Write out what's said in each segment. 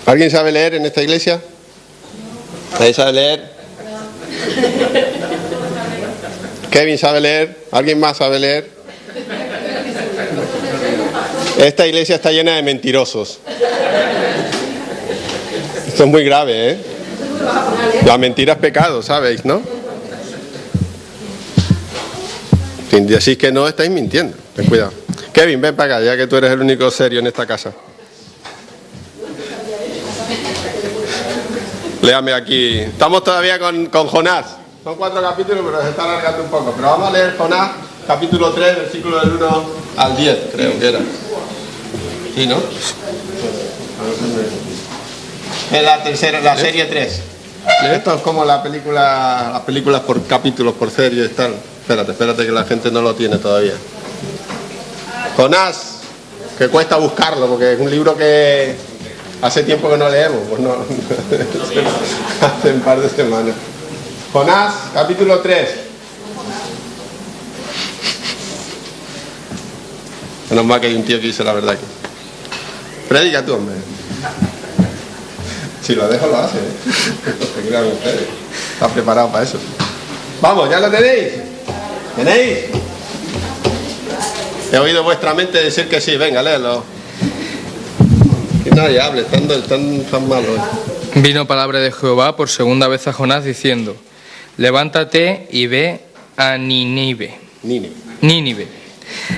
¿Alguien sabe leer en esta iglesia? ¿Nadie sabe leer? ¿Kevin sabe leer? ¿Alguien más sabe leer? Esta iglesia está llena de mentirosos. Esto es muy grave, ¿eh? La mentira es pecado, ¿sabéis, no? Si decís que no, estáis mintiendo. Ten cuidado. Kevin, ven para acá, ya que tú eres el único serio en esta casa. Léame aquí. Estamos todavía con Jonás. Son 4 capítulos, pero se está alargando un poco. Pero vamos a leer Jonás, capítulo 3, versículo del 1 al 10, creo que era. ¿Sí, no? Es la tercera, la serie 3. Esto es como las películas por capítulos, por series, tal. Espérate que la gente no lo tiene todavía. Jonás, que cuesta buscarlo, porque es un libro que hace tiempo que no leemos, pues no, hace un par de semanas. Jonás, capítulo 3. Menos mal que hay un tío que dice la verdad aquí. Predica tú, hombre. Si lo dejo, lo hace, ¿eh? Crean ustedes. Está preparado para eso. Vamos, ¿ya lo tenéis? ¿Tenéis? He oído vuestra mente decir que sí. Venga, léelo. Que nadie hable, tan malo. Vino palabra de Jehová por segunda vez a Jonás diciendo: levántate y ve a Nínive,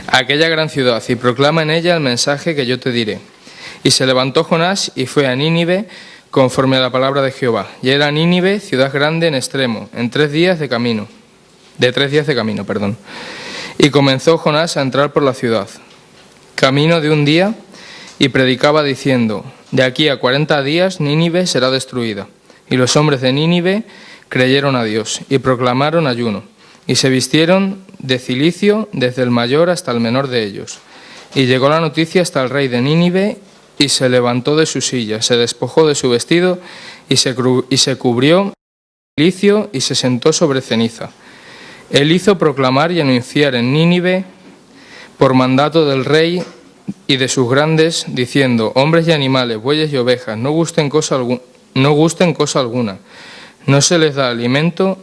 aquella gran ciudad, y proclama en ella el mensaje que yo te diré. Y se levantó Jonás y fue a Nínive conforme a la palabra de Jehová. Y era Nínive ciudad grande en extremo, de 3 días de camino. Y comenzó Jonás a entrar por la ciudad, camino de un día, y predicaba diciendo: de aquí a 40 días Nínive será destruida. Y los hombres de Nínive creyeron a Dios y proclamaron ayuno, y se vistieron de cilicio desde el mayor hasta el menor de ellos. Y llegó la noticia hasta el rey de Nínive, y se levantó de su silla, se despojó de su vestido y se cubrió de cilicio y se sentó sobre ceniza. Él hizo proclamar y anunciar en Nínive por mandato del rey y de sus grandes, diciendo: hombres y animales, bueyes y ovejas, no gusten cosa alguna, no se les dé alimento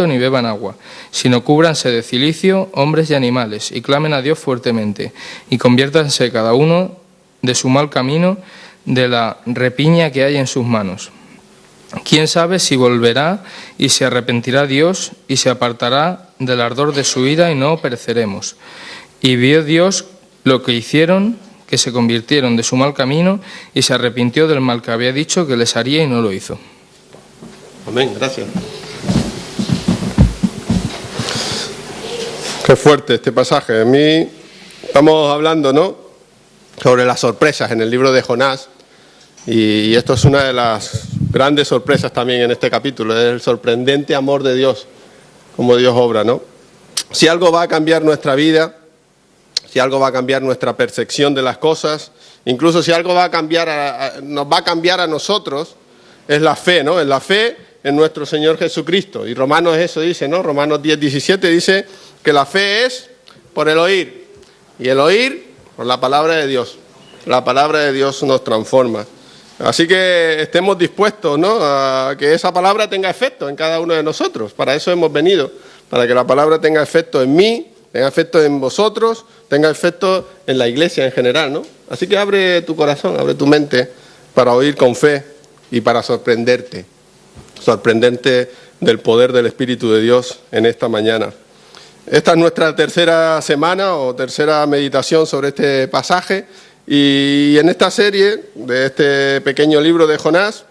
ni beban agua, sino cúbranse de cilicio hombres y animales, y clamen a Dios fuertemente, y conviértanse cada uno de su mal camino, de la repiña que hay en sus manos. ¿Quién sabe si volverá y se arrepentirá Dios y se apartará del ardor de su ira y no pereceremos? Y vio Dios lo que hicieron, que se convirtieron de su mal camino, y se arrepintió del mal que había dicho que les haría y no lo hizo. Amén, gracias. Qué fuerte este pasaje. A mí estamos hablando, ¿no?, sobre las sorpresas en el libro de Jonás, y esto es una de las grandes sorpresas también en este capítulo, es el sorprendente amor de Dios, como Dios obra, ¿no? Si algo va a cambiar nuestra vida, si algo va a cambiar nuestra percepción de las cosas, incluso si algo va a cambiar nos va a cambiar a nosotros, es la fe, ¿no? Es la fe en nuestro Señor Jesucristo. Y Romanos eso dice, ¿no? Romanos 10:17 dice que la fe es por el oír, y el oír por la palabra de Dios. La palabra de Dios nos transforma. Así que estemos dispuestos, ¿no?, a que esa palabra tenga efecto en cada uno de nosotros. Para eso hemos venido, para que la palabra tenga efecto en mí, tenga efecto en vosotros, tenga efecto en la iglesia en general, ¿no? Así que abre tu corazón, abre tu mente para oír con fe y para sorprenderte del poder del Espíritu de Dios en esta mañana. Esta es nuestra tercera semana o tercera meditación sobre este pasaje, y en esta serie de este pequeño libro de Jonás,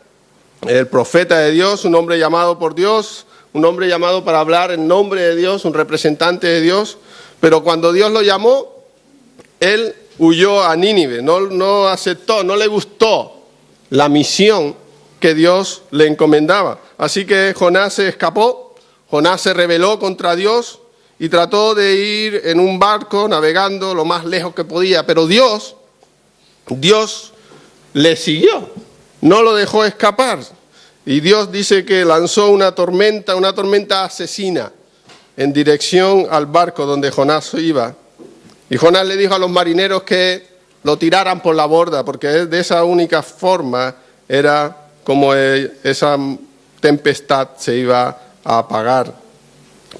el profeta de Dios, un hombre llamado por Dios, un hombre llamado para hablar en nombre de Dios, un representante de Dios, pero cuando Dios lo llamó, él huyó a Nínive, no aceptó, no le gustó la misión que Dios le encomendaba. Así que Jonás se escapó, Jonás se rebeló contra Dios y trató de ir en un barco navegando lo más lejos que podía, pero Dios le siguió, no lo dejó escapar. Y Dios dice que lanzó una tormenta asesina en dirección al barco donde Jonás iba. Y Jonás le dijo a los marineros que lo tiraran por la borda, porque de esa única forma era como esa tempestad se iba a apagar.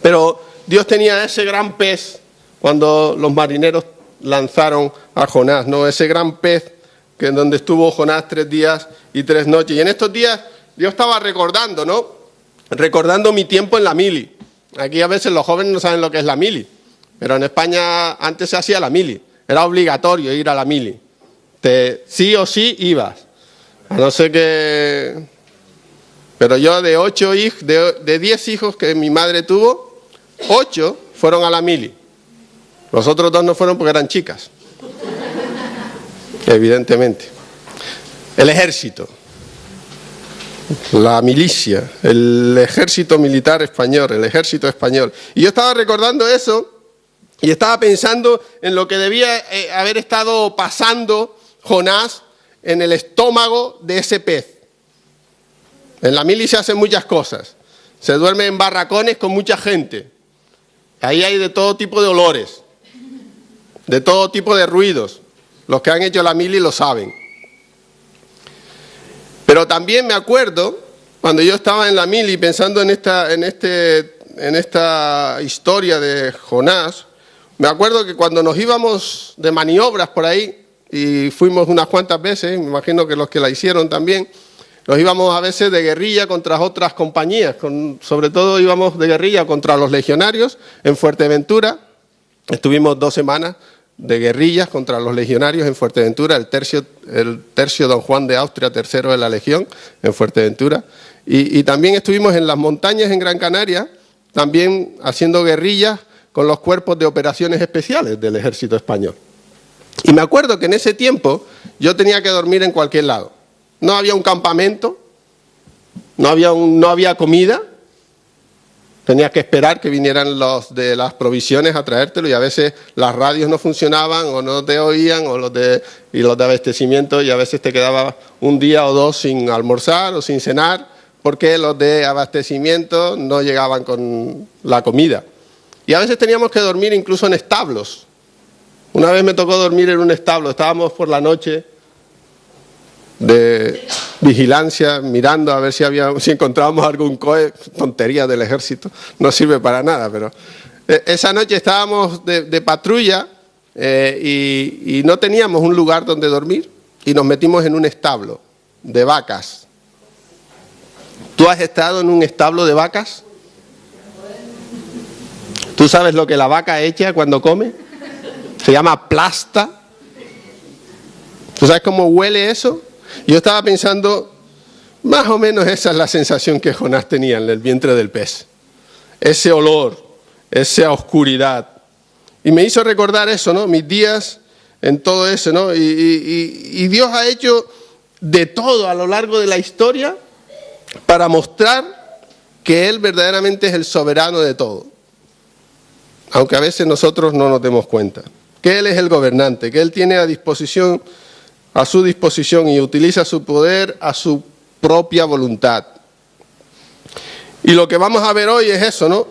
Pero Dios tenía ese gran pez cuando los marineros lanzaron a Jonás, ¿no? Ese gran pez que en donde estuvo Jonás 3 días y 3 noches. Y en estos días Dios estaba recordando, ¿no? Recordando mi tiempo en la mili. Aquí a veces los jóvenes no saben lo que es la mili, pero en España antes se hacía la mili. Era obligatorio ir a la mili. Sí o sí ibas. A no ser que... Pero yo de 10 hijos que mi madre tuvo, 8 fueron a la mili. Los otros 2 no fueron porque eran chicas. Evidentemente. El ejército. La milicia. El ejército militar español. El ejército español. Y yo estaba recordando eso y estaba pensando en lo que debía haber estado pasando Jonás en el estómago de ese pez. En la mili se hacen muchas cosas. Se duerme en barracones con mucha gente. Ahí hay de todo tipo de olores, de todo tipo de ruidos. Los que han hecho la mili lo saben. Pero también me acuerdo, cuando yo estaba en la mili pensando en esta historia de Jonás, me acuerdo que cuando nos íbamos de maniobras por ahí, y fuimos unas cuantas veces, me imagino que los que la hicieron también, nos íbamos a veces de guerrilla contra otras compañías, sobre todo íbamos de guerrilla contra los legionarios en Fuerteventura. Estuvimos 2 semanas de guerrillas contra los legionarios en Fuerteventura, el tercio Don Juan de Austria, tercero de la Legión, en Fuerteventura. Y también estuvimos en las montañas en Gran Canaria, también haciendo guerrillas con los cuerpos de operaciones especiales del ejército español. Y me acuerdo que en ese tiempo yo tenía que dormir en cualquier lado. No había un campamento, no había comida. Tenías que esperar que vinieran los de las provisiones a traértelo y a veces las radios no funcionaban o no te oían y los de abastecimiento y a veces te quedabas un día o 2 sin almorzar o sin cenar porque los de abastecimiento no llegaban con la comida. Y a veces teníamos que dormir incluso en establos. Una vez me tocó dormir en un establo, estábamos por la noche de vigilancia, mirando a ver si encontrábamos algún cohe, tontería del ejército, no sirve para nada, pero esa noche estábamos de patrulla y no teníamos un lugar donde dormir y nos metimos en un establo de vacas. ¿Tú has estado en un establo de vacas? ¿Tú sabes lo que la vaca echa cuando come? Se llama plasta. ¿Tú sabes cómo huele eso? Yo estaba pensando, más o menos esa es la sensación que Jonás tenía en el vientre del pez. Ese olor, esa oscuridad. Y me hizo recordar eso, ¿no? Mis días en todo eso, ¿no? Y Dios ha hecho de todo a lo largo de la historia para mostrar que Él verdaderamente es el soberano de todo. Aunque a veces nosotros no nos demos cuenta. Que Él es el gobernante, que Él tiene a su disposición y utiliza su poder a su propia voluntad. Y lo que vamos a ver hoy es eso, ¿no?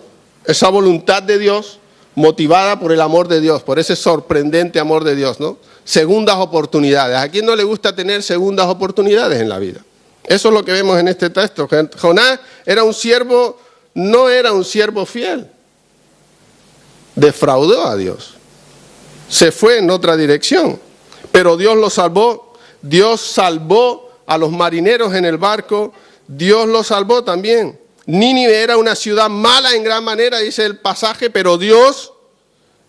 Esa voluntad de Dios motivada por el amor de Dios, por ese sorprendente amor de Dios, ¿no? Segundas oportunidades. ¿A quién no le gusta tener segundas oportunidades en la vida? Eso es lo que vemos en este texto. Jonás no era un siervo fiel. Defraudó a Dios. Se fue en otra dirección. Pero Dios lo salvó. Dios salvó a los marineros en el barco. Dios lo salvó también. Nínive era una ciudad mala en gran manera, dice el pasaje, pero Dios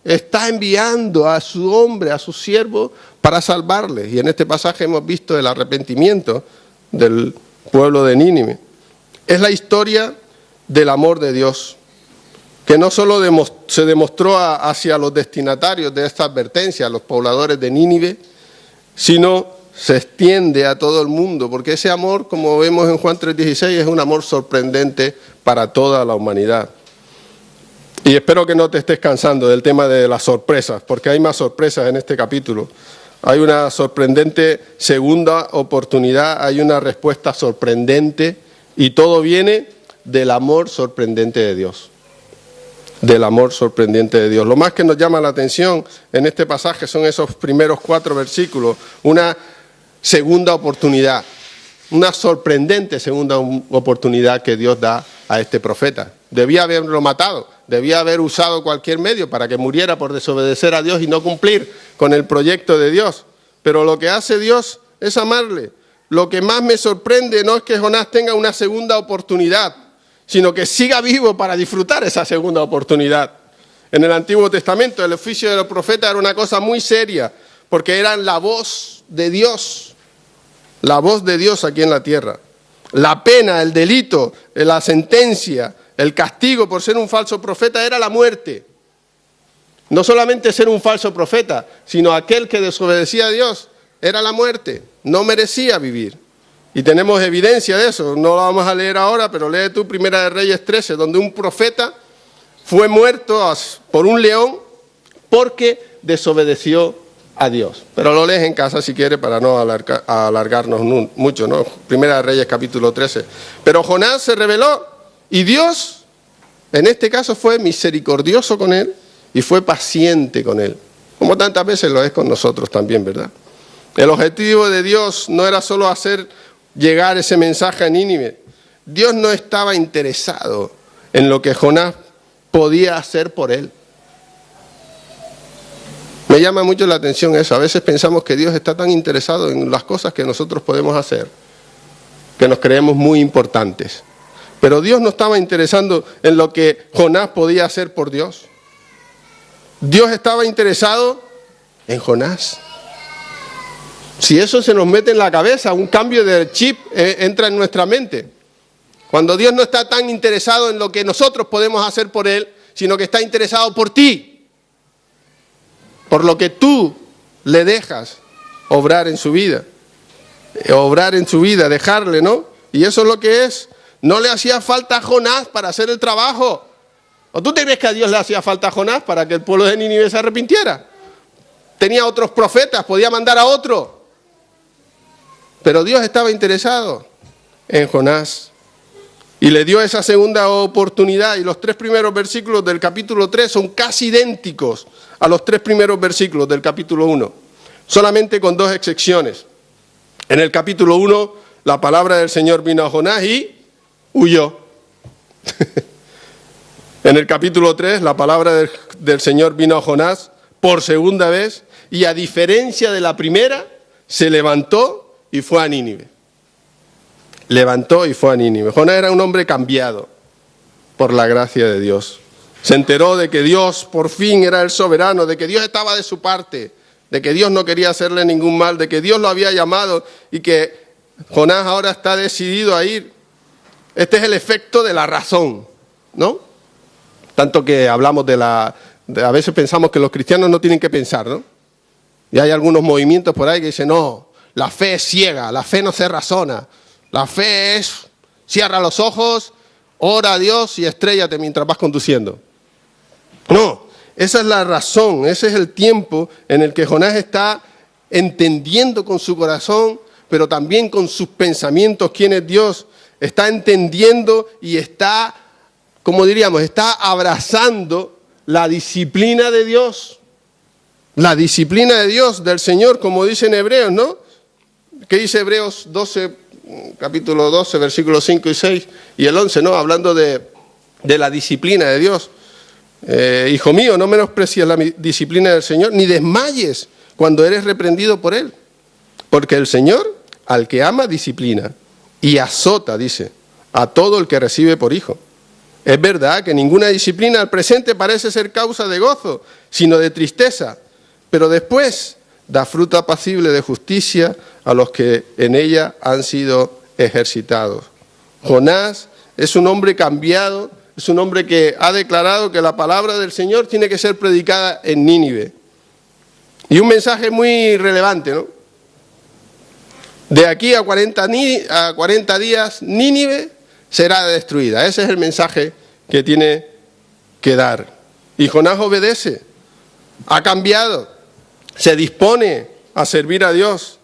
está enviando a su hombre, a su siervo, para salvarles. Y en este pasaje hemos visto el arrepentimiento del pueblo de Nínive. Es la historia del amor de Dios, que no solo se demostró hacia los destinatarios de esta advertencia, a los pobladores de Nínive, sino se extiende a todo el mundo, porque ese amor, como vemos en Juan 3:16, es un amor sorprendente para toda la humanidad. Y espero que no te estés cansando del tema de las sorpresas, porque hay más sorpresas en este capítulo. Hay una sorprendente segunda oportunidad, hay una respuesta sorprendente, y todo viene del amor sorprendente de Dios. del amor sorprendente de Dios. Lo más que nos llama la atención en este pasaje son esos primeros 4 versículos, una segunda oportunidad, una sorprendente segunda oportunidad que Dios da a este profeta. Debía haberlo matado, debía haber usado cualquier medio para que muriera por desobedecer a Dios y no cumplir con el proyecto de Dios. Pero lo que hace Dios es amarle. Lo que más me sorprende no es que Jonás tenga una segunda oportunidad, sino que siga vivo para disfrutar esa segunda oportunidad. En el Antiguo Testamento el oficio de los profetas era una cosa muy seria, porque eran la voz de Dios aquí en la tierra. La pena, el delito, la sentencia, el castigo por ser un falso profeta era la muerte. No solamente ser un falso profeta, sino aquel que desobedecía a Dios era la muerte, no merecía vivir. Y tenemos evidencia de eso, no lo vamos a leer ahora, pero lee tú Primera de Reyes 13, donde un profeta fue muerto por un león porque desobedeció a Dios. Pero lo lees en casa si quieres para no alargarnos mucho, ¿no? Primera de Reyes capítulo 13. Pero Jonás se rebeló y Dios, en este caso, fue misericordioso con él y fue paciente con él, como tantas veces lo es con nosotros también, ¿verdad? El objetivo de Dios no era solo hacer llegar ese mensaje a Nínive. Dios no estaba interesado en lo que Jonás podía hacer por él. Me llama mucho la atención eso. A veces pensamos que Dios está tan interesado en las cosas que nosotros podemos hacer, que nos creemos muy importantes. Pero Dios no estaba interesado en lo que Jonás podía hacer por Dios. Dios estaba interesado en Jonás. Si eso se nos mete en la cabeza, un cambio de chip entra en nuestra mente. Cuando Dios no está tan interesado en lo que nosotros podemos hacer por Él, sino que está interesado por ti, por lo que tú le dejas obrar en su vida, dejarle, ¿no? Y eso es lo que es. No le hacía falta a Jonás para hacer el trabajo. ¿O tú te crees que a Dios le hacía falta a Jonás para que el pueblo de Nínive se arrepintiera? Tenía otros profetas, podía mandar a otro. Pero Dios estaba interesado en Jonás y le dio esa segunda oportunidad. Y los 3 primeros versículos del capítulo 3 son casi idénticos a los 3 primeros versículos del capítulo 1, solamente con 2 excepciones. En el capítulo 1, la palabra del Señor vino a Jonás y huyó. En el capítulo 3, la palabra del Señor vino a Jonás por segunda vez y, a diferencia de la primera, se levantó y fue a Nínive. Jonás era un hombre cambiado por la gracia de Dios. Se enteró de que Dios por fin era el soberano, de que Dios estaba de su parte, de que Dios no quería hacerle ningún mal, de que Dios lo había llamado y que Jonás ahora está decidido a ir. Este es el efecto de la razón, ¿no? Tanto que hablamos a veces pensamos que los cristianos no tienen que pensar, ¿no? Y hay algunos movimientos por ahí que dicen, no, la fe es ciega, la fe no se razona. La fe es, cierra los ojos, ora a Dios y estréllate mientras vas conduciendo. No, esa es la razón, ese es el tiempo en el que Jonás está entendiendo con su corazón, pero también con sus pensamientos quién es Dios. Está entendiendo y está, como diríamos, está abrazando la disciplina de Dios. La disciplina de Dios, del Señor, como dice en Hebreos, ¿no? ¿Qué dice Hebreos 12, capítulo 12, versículos 5 y 6 y el 11, ¿no? Hablando de la disciplina de Dios. Hijo mío, no menosprecies la disciplina del Señor, ni desmayes cuando eres reprendido por Él. Porque el Señor, al que ama, disciplina y azota, dice, a todo el que recibe por hijo. Es verdad que ninguna disciplina al presente parece ser causa de gozo, sino de tristeza, pero después da fruto apacible de justicia a los que en ella han sido ejercitados. Jonás es un hombre cambiado, es un hombre que ha declarado que la palabra del Señor tiene que ser predicada en Nínive. Y un mensaje muy relevante, ¿no? De aquí a 40 días, Nínive será destruida. Ese es el mensaje que tiene que dar. Y Jonás obedece, ha cambiado, se dispone a servir a Dios.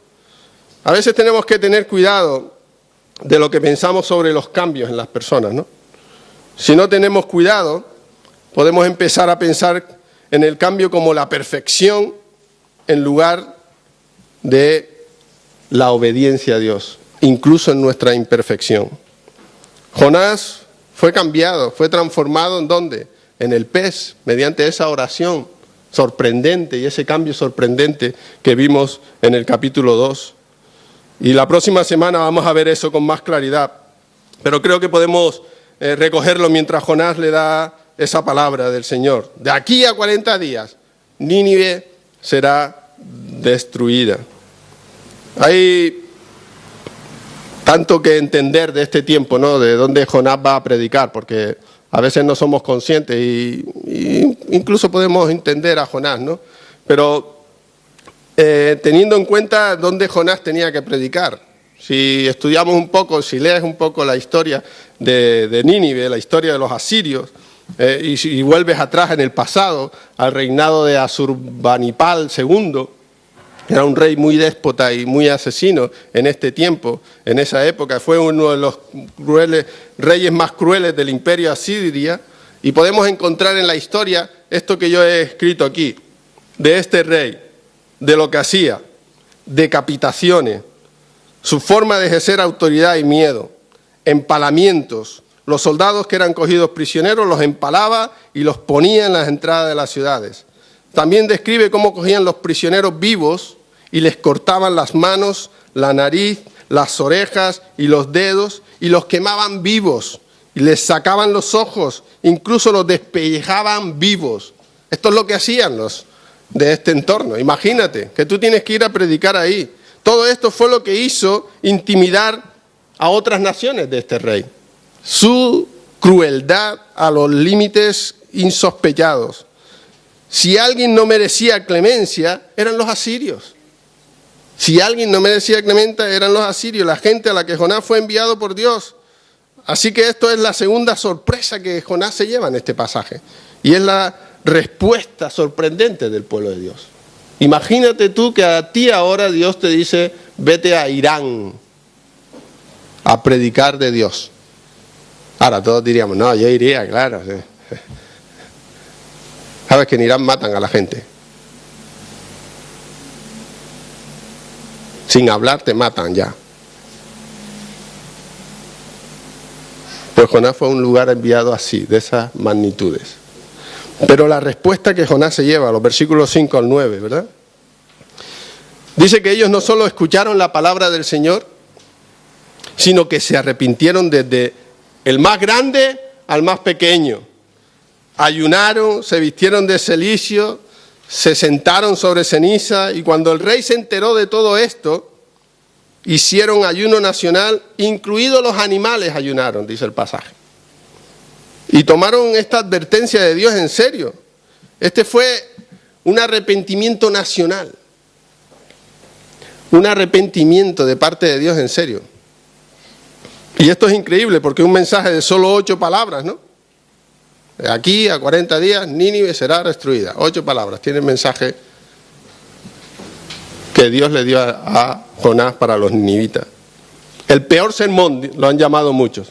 A veces tenemos que tener cuidado de lo que pensamos sobre los cambios en las personas, ¿no? Si no tenemos cuidado, podemos empezar a pensar en el cambio como la perfección en lugar de la obediencia a Dios, incluso en nuestra imperfección. Jonás fue cambiado, fue transformado ¿en dónde? En el pez, mediante esa oración sorprendente y ese cambio sorprendente que vimos en el capítulo 2. Y la próxima semana vamos a ver eso con más claridad. Pero creo que podemos recogerlo mientras Jonás le da esa palabra del Señor. De aquí a 40 días, Nínive será destruida. Hay tanto que entender de este tiempo, ¿no? De dónde Jonás va a predicar, porque a veces no somos conscientes y incluso podemos entender a Jonás, ¿no? Pero teniendo en cuenta dónde Jonás tenía que predicar. Si estudiamos un poco, si lees un poco la historia de Nínive, la historia de los asirios, y si vuelves atrás en el pasado, al reinado de Asurbanipal II, era un rey muy déspota y muy asesino en este tiempo, en esa época. Fue uno de los reyes más crueles del imperio asirio. Y podemos encontrar en la historia esto que yo he escrito aquí, de este rey, de lo que hacía, decapitaciones, su forma de ejercer autoridad y miedo, empalamientos. Los soldados que eran cogidos prisioneros los empalaba y los ponía en las entradas de las ciudades. También describe cómo cogían los prisioneros vivos y les cortaban las manos, la nariz, las orejas y los dedos y los quemaban vivos y les sacaban los ojos, incluso los despellejaban vivos. Esto es lo que hacían los de este entorno. Imagínate que tú tienes que ir a predicar ahí. Todo esto fue lo que hizo intimidar a otras naciones de este rey. Su crueldad a los límites insospechados. Si alguien no merecía clemencia, eran los asirios. Si alguien no merecía clemencia, eran los asirios, la gente a la que Jonás fue enviado por Dios. Así que esto es la segunda sorpresa que Jonás se lleva en este pasaje. Y es la respuesta sorprendente del pueblo de Dios. Imagínate tú que a ti ahora Dios te dice, vete a Irán a predicar de Dios. Ahora todos diríamos, no, yo iría, claro. Sí. Sabes que en Irán matan a la gente. Sin hablar te matan ya. Pues Jonás fue a un lugar enviado así, de esas magnitudes. Pero la respuesta que Jonás se lleva, los versículos 5 al 9, ¿verdad? Dice que ellos no solo escucharon la palabra del Señor, sino que se arrepintieron desde el más grande al más pequeño. Ayunaron, se vistieron de cilicio, se sentaron sobre ceniza, y cuando el rey se enteró de todo esto, hicieron ayuno nacional, incluidos los animales ayunaron, dice el pasaje. Y tomaron esta advertencia de Dios en serio. Este fue un arrepentimiento nacional. Un arrepentimiento de parte de Dios en serio. Y esto es increíble porque es un mensaje de solo 8 palabras, ¿no? De aquí a 40 días, Nínive será destruida. 8 palabras. Tiene el mensaje que Dios le dio a Jonás para los ninivitas. El peor sermón, lo han llamado muchos.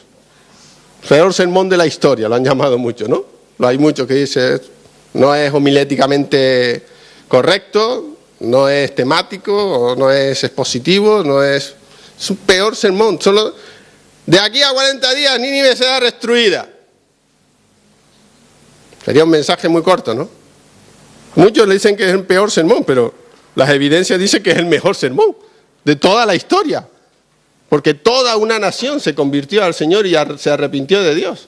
Peor sermón de la historia, lo han llamado muchos, ¿no? Hay muchos que dicen, no es homiléticamente correcto, no es temático, no es expositivo, es un peor sermón. Solo de aquí a 40 días Nínive será destruida. Sería un mensaje muy corto, ¿no? Muchos le dicen que es el peor sermón, pero las evidencias dicen que es el mejor sermón de toda la historia. Porque toda una nación se convirtió al Señor y se arrepintió de Dios.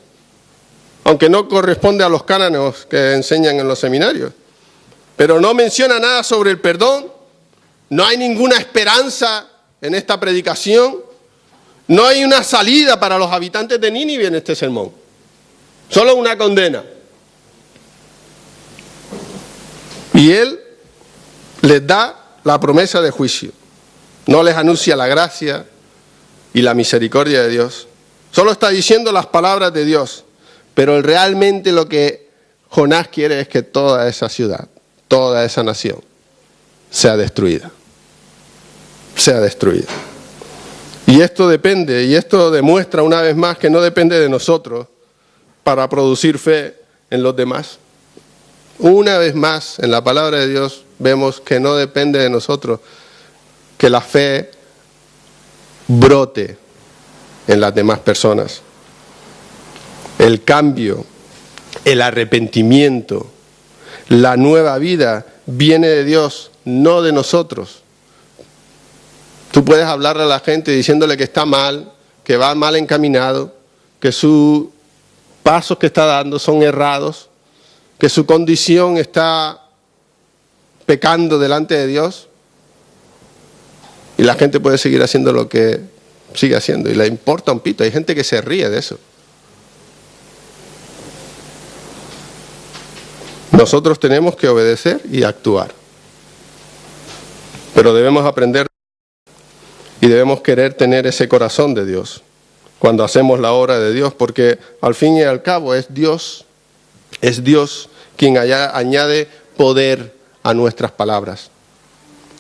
Aunque no corresponde a los cánones que enseñan en los seminarios. Pero no menciona nada sobre el perdón. No hay ninguna esperanza en esta predicación. No hay una salida para los habitantes de Nínive en este sermón. Solo una condena. Y Él les da la promesa de juicio. No les anuncia la gracia y la misericordia de Dios. Solo está diciendo las palabras de Dios. Pero realmente lo que Jonás quiere es que toda esa ciudad, toda esa nación, sea destruida. Sea destruida. Y esto depende, y esto demuestra una vez más que no depende de nosotros para producir fe, en los demás. Una vez más, en la palabra de Dios, vemos que no depende de nosotros que la fe brote en las demás personas. El cambio, el arrepentimiento, la nueva vida viene de Dios, no de nosotros. Tú puedes hablarle a la gente diciéndole que está mal, que va mal encaminado, que sus pasos que está dando son errados, que su condición está pecando delante de Dios, y la gente puede seguir haciendo lo que sigue haciendo y le importa un pito. Hay gente que se ríe de eso. Nosotros tenemos que obedecer y actuar, pero debemos aprender y debemos querer tener ese corazón de Dios cuando hacemos la obra de Dios, porque al fin y al cabo es Dios quien añade poder a nuestras palabras.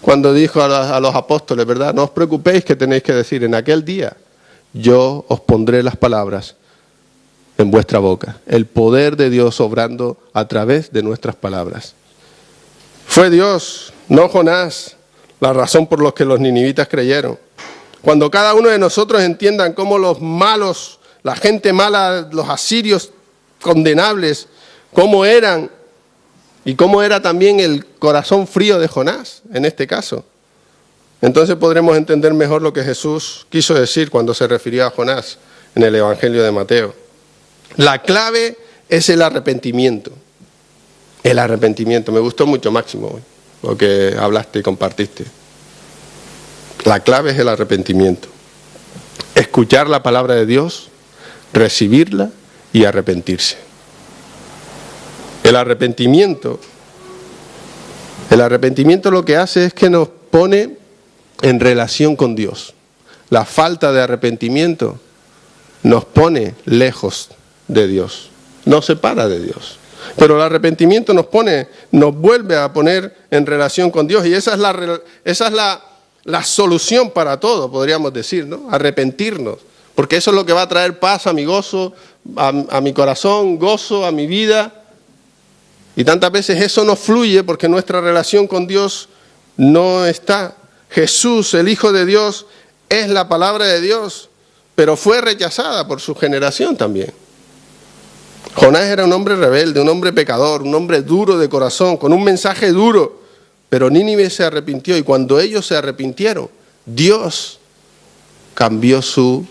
Cuando dijo a los apóstoles, ¿verdad? No os preocupéis que tenéis que decir en aquel día, yo os pondré las palabras en vuestra boca. El poder de Dios obrando a través de nuestras palabras. Fue Dios, no Jonás, la razón por la que los ninivitas creyeron. Cuando cada uno de nosotros entiendan cómo los malos, la gente mala, los asirios condenables, cómo eran y cómo era también el corazón frío de Jonás, en este caso, entonces podremos entender mejor lo que Jesús quiso decir cuando se refirió a Jonás en el Evangelio de Mateo. La clave es el arrepentimiento. El arrepentimiento. Me gustó mucho, Máximo, hoy, lo que hablaste y compartiste. La clave es el arrepentimiento. Escuchar la palabra de Dios, recibirla y arrepentirse. El arrepentimiento lo que hace es que nos pone en relación con Dios. La falta de arrepentimiento nos pone lejos de Dios, nos separa de Dios. Pero el arrepentimiento nos vuelve a poner en relación con Dios, y esa es la solución para todo, podríamos decir, ¿no? Arrepentirnos, porque eso es lo que va a traer paz a mi gozo, a mi corazón, gozo a mi vida. Y tantas veces eso no fluye porque nuestra relación con Dios no está. Jesús, el Hijo de Dios, es la palabra de Dios, pero fue rechazada por su generación también. Jonás era un hombre rebelde, un hombre pecador, un hombre duro de corazón, con un mensaje duro, pero Nínive se arrepintió, y cuando ellos se arrepintieron, Dios cambió su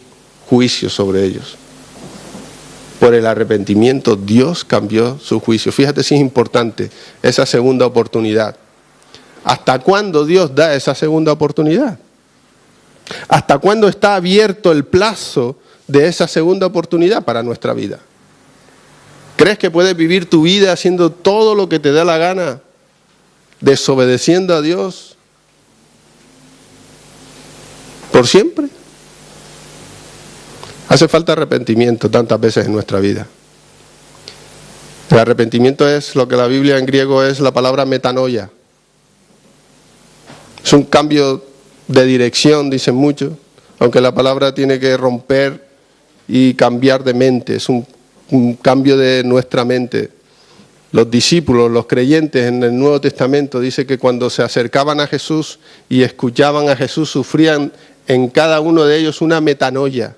juicio sobre ellos. Por el arrepentimiento, Dios cambió su juicio. Fíjate si es importante esa segunda oportunidad. ¿Hasta cuándo Dios da esa segunda oportunidad? ¿Hasta cuándo está abierto el plazo de esa segunda oportunidad para nuestra vida? ¿Crees que puedes vivir tu vida haciendo todo lo que te da la gana, desobedeciendo a Dios por siempre? Hace falta arrepentimiento tantas veces en nuestra vida. El arrepentimiento es lo que la Biblia en griego es la palabra metanoia. Es un cambio de dirección, dicen muchos, aunque la palabra tiene que romper y cambiar de mente. Es un cambio de nuestra mente. Los discípulos, los creyentes en el Nuevo Testamento, dice que cuando se acercaban a Jesús y escuchaban a Jesús, sufrían en cada uno de ellos una metanoia,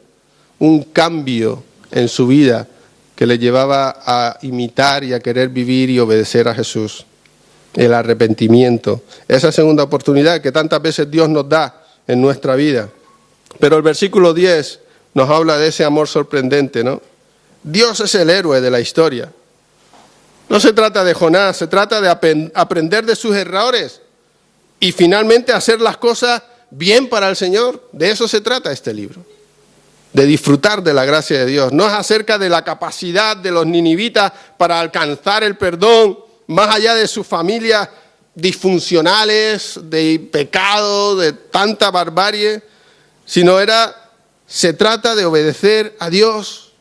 un cambio en su vida que le llevaba a imitar y a querer vivir y obedecer a Jesús. El arrepentimiento, esa segunda oportunidad que tantas veces Dios nos da en nuestra vida. Pero el versículo 10 nos habla de ese amor sorprendente, ¿no? Dios es el héroe de la historia. No se trata de Jonás, se trata de aprender de sus errores y finalmente hacer las cosas bien para el Señor. De eso se trata este libro, de disfrutar de la gracia de Dios. No es acerca de la capacidad de los ninivitas para alcanzar el perdón, más allá de sus familias disfuncionales, de pecado, de tanta barbarie, sino se trata de obedecer a Dios,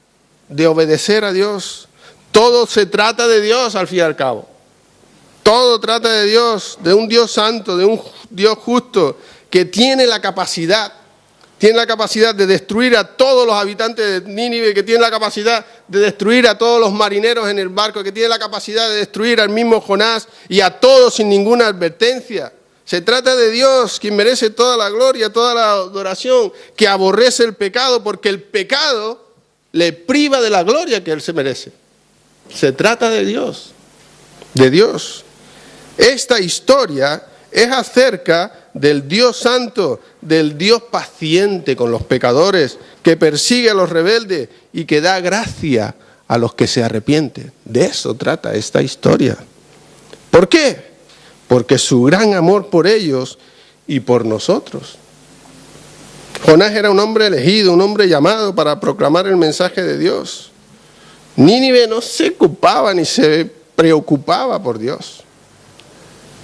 de obedecer a Dios. Todo se trata de Dios al fin y al cabo. Todo trata de Dios, de un Dios santo, de un Dios justo, que tiene la capacidad tiene la capacidad de destruir a todos los habitantes de Nínive, que tiene la capacidad de destruir a todos los marineros en el barco, que tiene la capacidad de destruir al mismo Jonás y a todos sin ninguna advertencia. Se trata de Dios, quien merece toda la gloria, toda la adoración, que aborrece el pecado, porque el pecado le priva de la gloria que Él se merece. Se trata de Dios, de Dios. Esta historia es acerca del Dios santo, del Dios paciente con los pecadores, que persigue a los rebeldes y que da gracia a los que se arrepienten. De eso trata esta historia. ¿Por qué? Porque su gran amor por ellos y por nosotros. Jonás era un hombre elegido, un hombre llamado para proclamar el mensaje de Dios. Nínive no se ocupaba ni se preocupaba por Dios.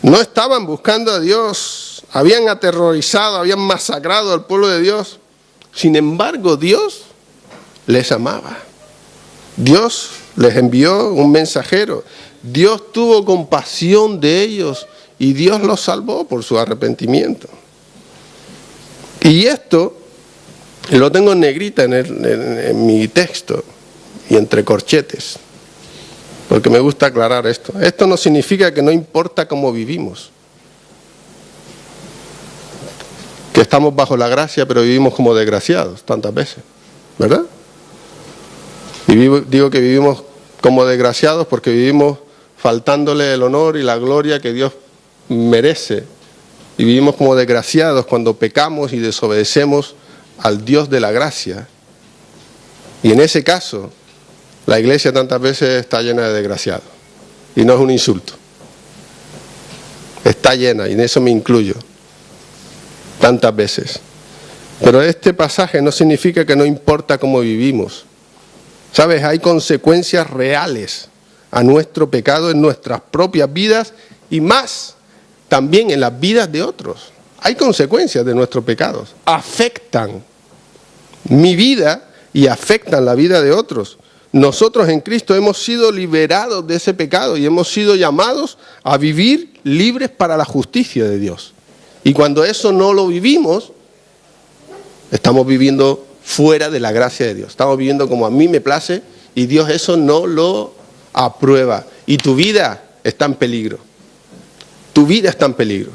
No estaban buscando a Dios, habían aterrorizado, habían masacrado al pueblo de Dios. Sin embargo, Dios les amaba. Dios les envió un mensajero. Dios tuvo compasión de ellos y Dios los salvó por su arrepentimiento. Y esto lo tengo en negrita en mi texto y entre corchetes, porque me gusta aclarar esto. Esto no significa que no importa cómo vivimos, que estamos bajo la gracia pero vivimos como desgraciados tantas veces, ¿verdad? Y digo que vivimos como desgraciados porque vivimos faltándole el honor y la gloria que Dios merece, y vivimos como desgraciados cuando pecamos y desobedecemos al Dios de la gracia. Y en ese caso la iglesia tantas veces está llena de desgraciados, y no es un insulto, está llena, y en eso me incluyo, tantas veces. Pero este pasaje no significa que no importa cómo vivimos. ¿Sabes? Hay consecuencias reales a nuestro pecado en nuestras propias vidas y más también en las vidas de otros. Hay consecuencias de nuestros pecados, afectan mi vida y afectan la vida de otros. Nosotros en Cristo hemos sido liberados de ese pecado y hemos sido llamados a vivir libres para la justicia de Dios. Y cuando eso no lo vivimos, estamos viviendo fuera de la gracia de Dios. Estamos viviendo como a mí me place y Dios eso no lo aprueba. Y tu vida está en peligro. Tu vida está en peligro.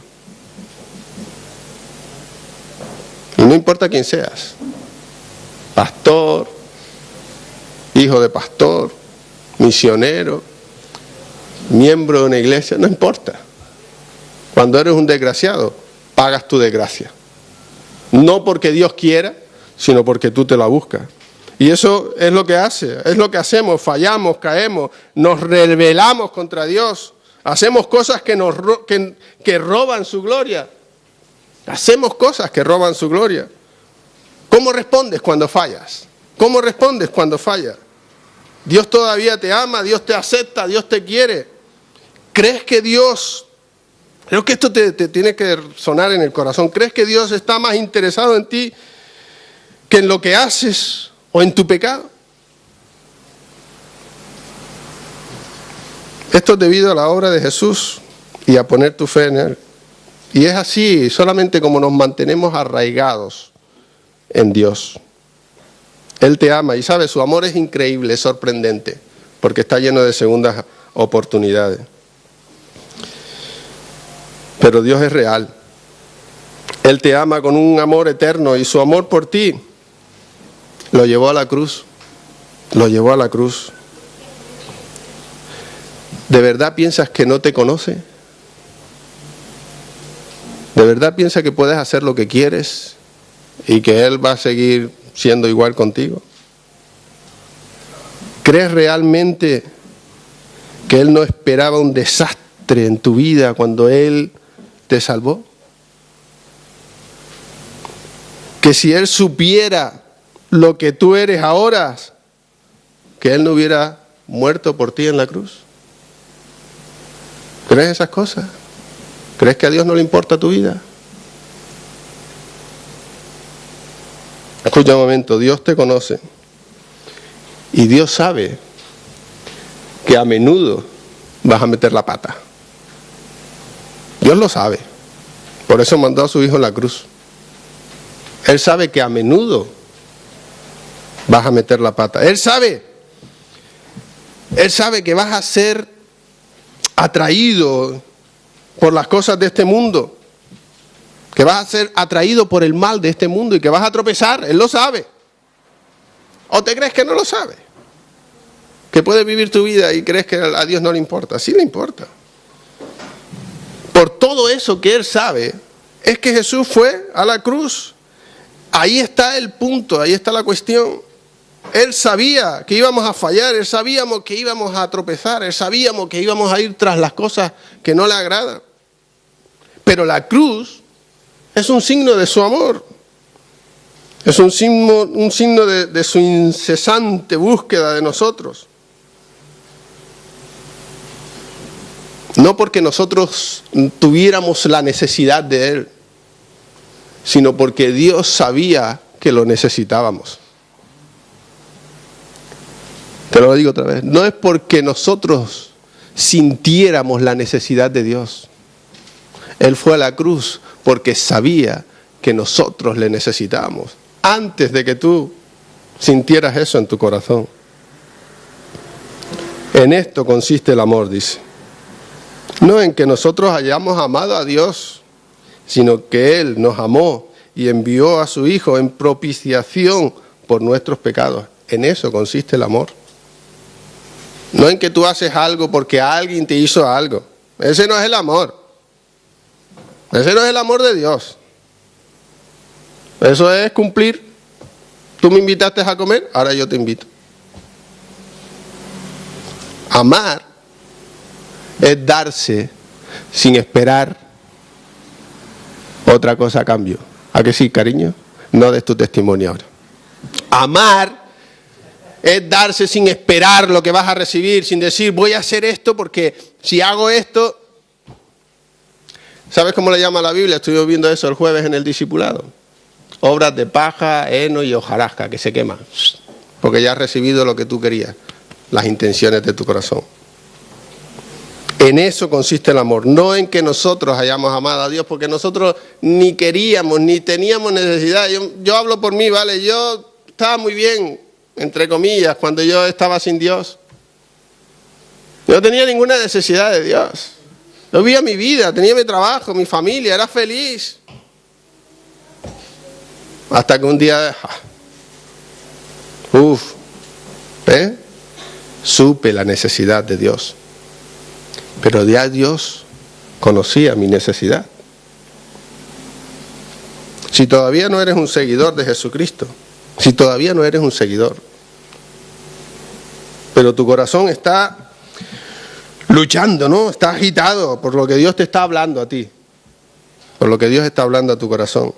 Y no importa quién seas. Pastor, hijo de pastor, misionero, miembro de una iglesia, no importa. Cuando eres un desgraciado, pagas tu desgracia. No porque Dios quiera, sino porque tú te la buscas. Y eso es lo que hace, es lo que hacemos, fallamos, caemos, nos rebelamos contra Dios, hacemos cosas que roban su gloria. Hacemos cosas que roban su gloria. ¿Cómo respondes cuando fallas? ¿Cómo respondes cuando fallas? Dios todavía te ama, Dios te acepta, Dios te quiere. ¿Crees que Dios, creo que esto te tiene que sonar en el corazón, crees que Dios está más interesado en ti que en lo que haces o en tu pecado? Esto es debido a la obra de Jesús y a poner tu fe en Él. Y es así solamente como nos mantenemos arraigados en Dios. Él te ama y sabe, su amor es increíble, es sorprendente, porque está lleno de segundas oportunidades. Pero Dios es real. Él te ama con un amor eterno y su amor por ti lo llevó a la cruz. Lo llevó a la cruz. ¿De verdad piensas que no te conoce? ¿De verdad piensas que puedes hacer lo que quieres y que Él va a seguir siendo igual contigo? ¿Crees realmente que Él no esperaba un desastre en tu vida cuando Él te salvó? Que si Él supiera lo que tú eres ahora, que Él no hubiera muerto por ti en la cruz. ¿Crees esas cosas? ¿Crees que a Dios no le importa tu vida? Escucha un momento, Dios te conoce y Dios sabe que a menudo vas a meter la pata. Dios lo sabe, por eso mandó a su Hijo en la cruz. Él sabe que a menudo vas a meter la pata. Él sabe que vas a ser atraído por las cosas de este mundo, que vas a ser atraído por el mal de este mundo y que vas a tropezar. Él lo sabe. ¿O te crees que no lo sabe? Que puedes vivir tu vida y crees que a Dios no le importa. Sí le importa. Por todo eso que Él sabe, es que Jesús fue a la cruz. Ahí está el punto, ahí está la cuestión. Él sabía que íbamos a fallar, Él sabíamos que íbamos a tropezar, Él sabíamos que íbamos a ir tras las cosas que no le agradan. Pero la cruz es un signo de su amor. Es un signo de su incesante búsqueda de nosotros. No porque nosotros tuviéramos la necesidad de Él, sino porque Dios sabía que lo necesitábamos. Te lo digo otra vez. No es porque nosotros sintiéramos la necesidad de Dios. Él fue a la cruz porque sabía que nosotros le necesitábamos. Antes de que tú sintieras eso en tu corazón. En esto consiste el amor, dice. No en que nosotros hayamos amado a Dios, sino que Él nos amó y envió a su Hijo en propiciación por nuestros pecados. En eso consiste el amor. No en que tú haces algo porque alguien te hizo algo. Ese no es el amor. Ese no es el amor de Dios. Eso es cumplir. Tú me invitaste a comer, ahora yo te invito. Amar es darse sin esperar otra cosa a cambio. ¿A que sí, cariño? No des tu testimonio ahora. Amar es darse sin esperar lo que vas a recibir, sin decir voy a hacer esto porque si hago esto... ¿Sabes cómo le llama la Biblia? Estuve viendo eso el jueves en el discipulado. Obras de paja, heno y hojarasca que se queman. Porque ya has recibido lo que tú querías, las intenciones de tu corazón. En eso consiste el amor, no en que nosotros hayamos amado a Dios, porque nosotros ni queríamos, ni teníamos necesidad. Yo hablo por mí, ¿vale? Yo estaba muy bien, entre comillas, cuando yo estaba sin Dios. Yo no tenía ninguna necesidad de Dios. Yo vivía mi vida, tenía mi trabajo, mi familia, era feliz. Hasta que un día, supe la necesidad de Dios. Pero ya Dios conocía mi necesidad. Si todavía no eres un seguidor de Jesucristo, si todavía no eres un seguidor, pero tu corazón está luchando, ¿no? Está agitado por lo que Dios te está hablando a ti, por lo que Dios está hablando a tu corazón,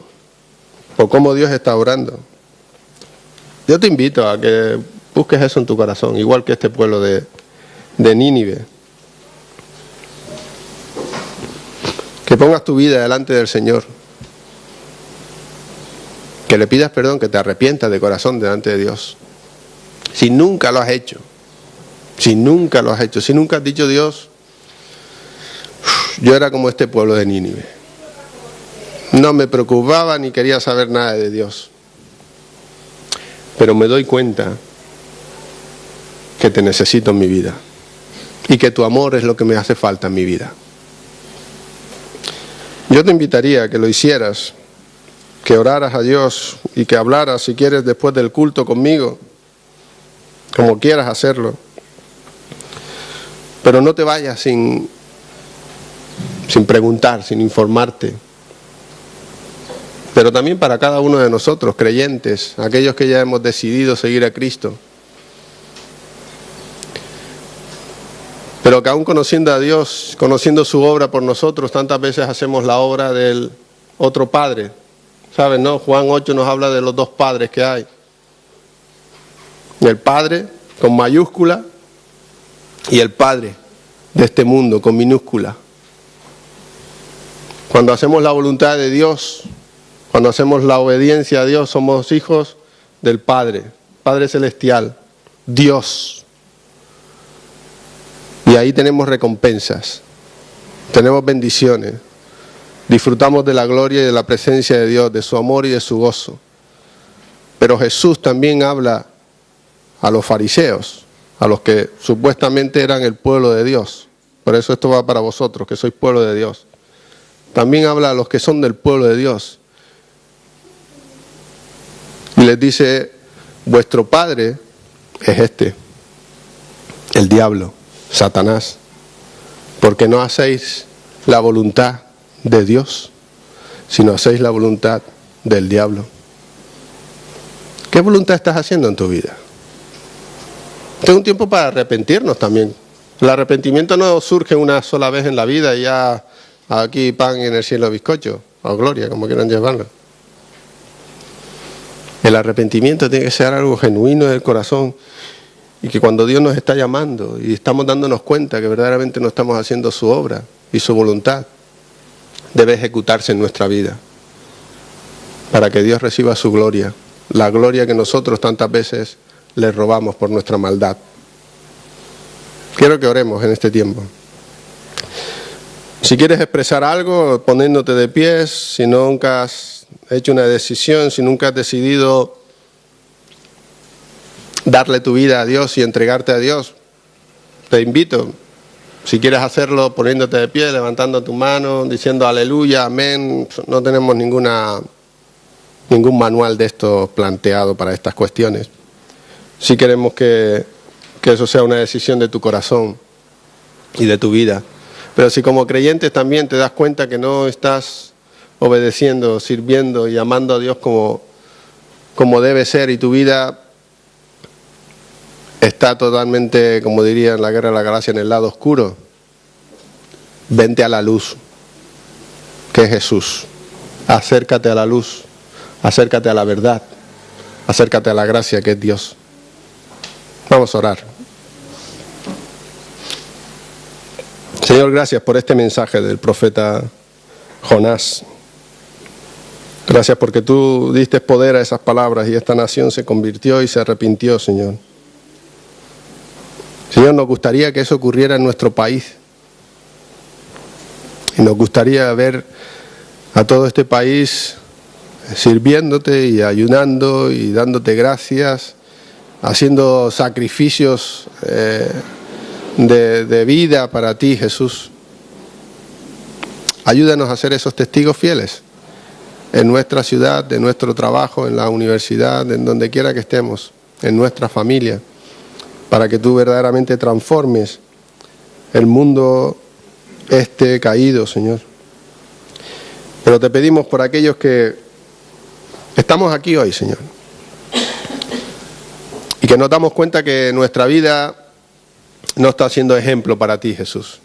por cómo Dios está orando. Yo te invito a que busques eso en tu corazón, igual que este pueblo de Nínive. Que pongas tu vida delante del Señor. Que le pidas perdón, que te arrepientas de corazón delante de Dios. Si nunca lo has hecho. Si nunca lo has hecho. Si nunca has dicho, Dios, yo era como este pueblo de Nínive. No me preocupaba ni quería saber nada de Dios. Pero me doy cuenta que te necesito en mi vida. Y que tu amor es lo que me hace falta en mi vida. Yo te invitaría a que lo hicieras, que oraras a Dios y que hablaras, si quieres, después del culto conmigo, como quieras hacerlo. Pero no te vayas sin preguntar, sin informarte. Pero también para cada uno de nosotros, creyentes, aquellos que ya hemos decidido seguir a Cristo. Pero que aún conociendo a Dios, conociendo su obra por nosotros, tantas veces hacemos la obra del otro Padre. ¿Saben, no? Juan 8 nos habla de los dos padres que hay. El Padre con mayúscula y el Padre de este mundo con minúscula. Cuando hacemos la voluntad de Dios, cuando hacemos la obediencia a Dios, somos hijos del Padre, Padre Celestial, Dios. Y ahí tenemos recompensas, tenemos bendiciones, Disfrutamos de la gloria y de la presencia de Dios, de su amor y de su gozo. Pero Jesús también habla a los fariseos, a los que supuestamente eran el pueblo de Dios. Por eso esto va para vosotros, que sois pueblo de Dios. También habla a los que son del pueblo de Dios. Y les dice, vuestro padre es este, el diablo, Satanás, porque no hacéis la voluntad de Dios, sino hacéis la voluntad del diablo. ¿Qué voluntad estás haciendo en tu vida? Este es un tiempo para arrepentirnos también. El arrepentimiento no surge una sola vez en la vida y ya aquí pan y en el cielo bizcocho, o gloria, como quieran llamarlo. El arrepentimiento tiene que ser algo genuino del corazón y que cuando Dios nos está llamando y estamos dándonos cuenta que verdaderamente no estamos haciendo su obra y su voluntad, debe ejecutarse en nuestra vida para que Dios reciba su gloria, la gloria que nosotros tantas veces le robamos por nuestra maldad. Quiero que oremos en este tiempo. Si quieres expresar algo, poniéndote de pies, si nunca has hecho una decisión, si nunca has decidido darle tu vida a Dios y entregarte a Dios, te invito, si quieres hacerlo poniéndote de pie, levantando tu mano, diciendo aleluya, amén. No tenemos ningún manual de esto planteado para estas cuestiones. Si queremos que eso sea una decisión de tu corazón y de tu vida. Pero si como creyentes también te das cuenta que no estás obedeciendo, sirviendo y amando a Dios como debe ser y tu vida está totalmente, como diría en la Guerra de la Galaxia, en el lado oscuro, vente a la luz, que es Jesús. Acércate a la luz, acércate a la verdad, acércate a la gracia que es Dios. Vamos a orar. Señor, gracias por este mensaje del profeta Jonás. Gracias porque tú diste poder a esas palabras y esta nación se convirtió y se arrepintió, Señor. Señor, nos gustaría que eso ocurriera en nuestro país. Y nos gustaría ver a todo este país sirviéndote y ayunando y dándote gracias, haciendo sacrificios de vida para ti, Jesús. Ayúdanos a ser esos testigos fieles en nuestra ciudad, en nuestro trabajo, en la universidad, en donde quiera que estemos, en nuestra familia, para que tú verdaderamente transformes el mundo caído, Señor. Pero te pedimos por aquellos que estamos aquí hoy, Señor, y que nos damos cuenta que nuestra vida no está siendo ejemplo para ti, Jesús.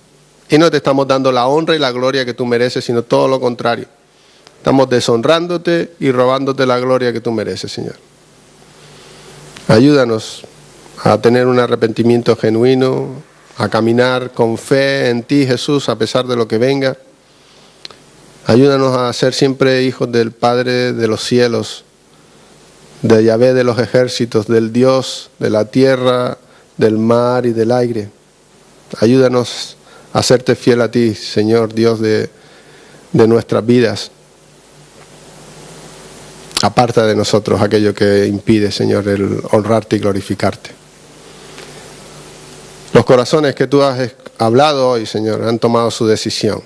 Y no te estamos dando la honra y la gloria que tú mereces, sino todo lo contrario. Estamos deshonrándote y robándote la gloria que tú mereces, Señor. Ayúdanos a tener un arrepentimiento genuino, a caminar con fe en ti, Jesús, a pesar de lo que venga. Ayúdanos a ser siempre hijos del Padre de los cielos, de Yahvé de los ejércitos, del Dios de la tierra, del mar y del aire. Ayúdanos a serte fiel a ti, Señor, Dios de nuestras vidas. Aparta de nosotros aquello que impide, Señor, el honrarte y glorificarte. Los corazones que tú has hablado hoy, Señor, han tomado su decisión.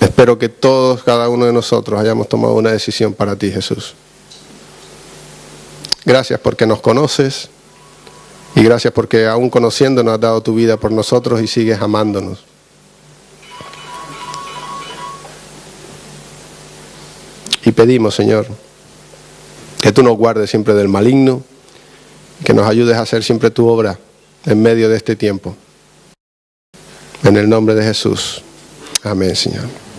Espero que todos, cada uno de nosotros, hayamos tomado una decisión para ti, Jesús. Gracias porque nos conoces y gracias porque aún conociéndonos has dado tu vida por nosotros y sigues amándonos. Y pedimos, Señor, que tú nos guardes siempre del maligno, que nos ayudes a hacer siempre tu obra en medio de este tiempo. En el nombre de Jesús. Amén, Señor.